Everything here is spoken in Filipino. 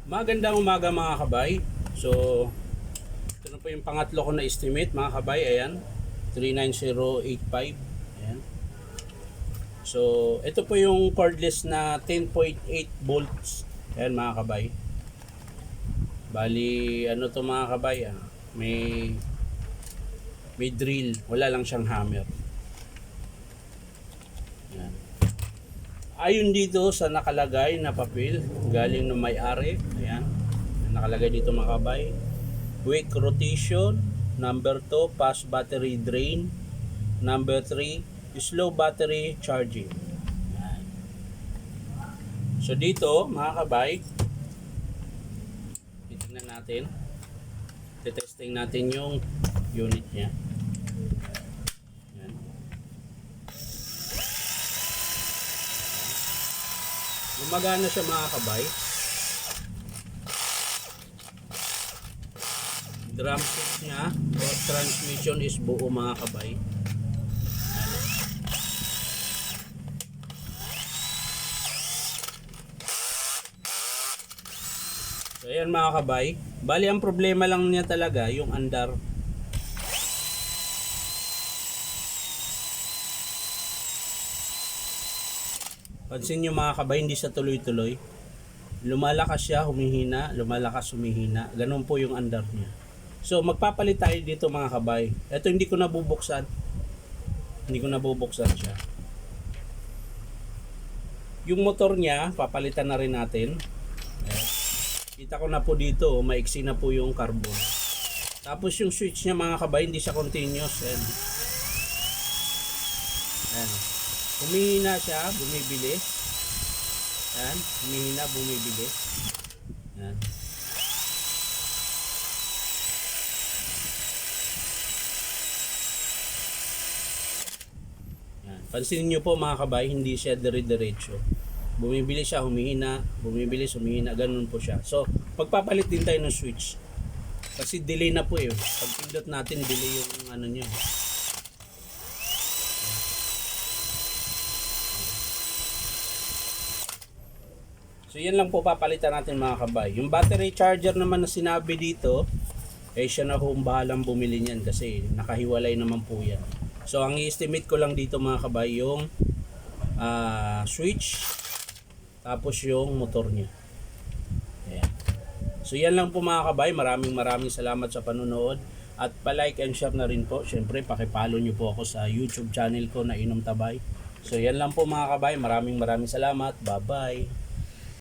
Magandang umaga mga kabay. So, ito na po yung pangatlo ko na estimate mga kabay. Ayan, 39085. Ayan. So, ito po yung cordless na 10.8 volts. Ayan mga kabay. Bali, ano to mga kabay? May drill. Wala lang siyang hammer. Ayan. Ayon dito sa nakalagay na papel galing ng may-ari, ayan, nakalagay dito mga kabay, quick rotation, number 2 fast battery drain, number 3 slow battery charging. Ayan. So dito mga kabay, titingnan natin, testing natin yung unit niya. Gumagana siya mga kabay. Drum set niya o transmission is buo mga kabay. So ayan mga kabay. Bali ang problema lang niya talaga yung andar. Pansin nyo mga kabay, hindi siya tuloy-tuloy. Lumalakas siya, humihina, lumalakas, humihina. Ganun po yung andar niya. So magpapalit tayo dito mga kabay. Ito hindi ko nabubuksan. Hindi ko nabubuksan siya. Yung motor niya, papalitan na rin natin. Ayan. Kita ko na po dito, maiksi na po yung carbon. Tapos yung switch niya mga kabay, hindi siya continuous. Ayan. Ayan. Humihina siya, bumibili. Yan, humihina, bumibili. Yan. Yan. Pansinin nyo po mga kabay, hindi siya dire-diretso. Bumibili siya, humihina, bumibili, humihina, ganun po siya. So, pagpapalit din tayo ng switch. Kasi delay na po yun. Pag pindot natin, delay yung ano nyo. So yan lang po papalitan natin mga kabay. Yung battery charger naman na sinabi dito, siya na kung bahalang bumili niyan kasi nakahiwalay naman po yan. So ang i-estimate ko lang dito mga kabay yung switch, tapos yung motor niya. Ayan. So yan lang po mga kabay. Maraming salamat sa panonood. At pa-like and share na rin po. Siyempre pakipollow nyo po ako sa YouTube channel ko na Inom Tabay. So yan lang po mga kabay. Maraming salamat. Bye bye.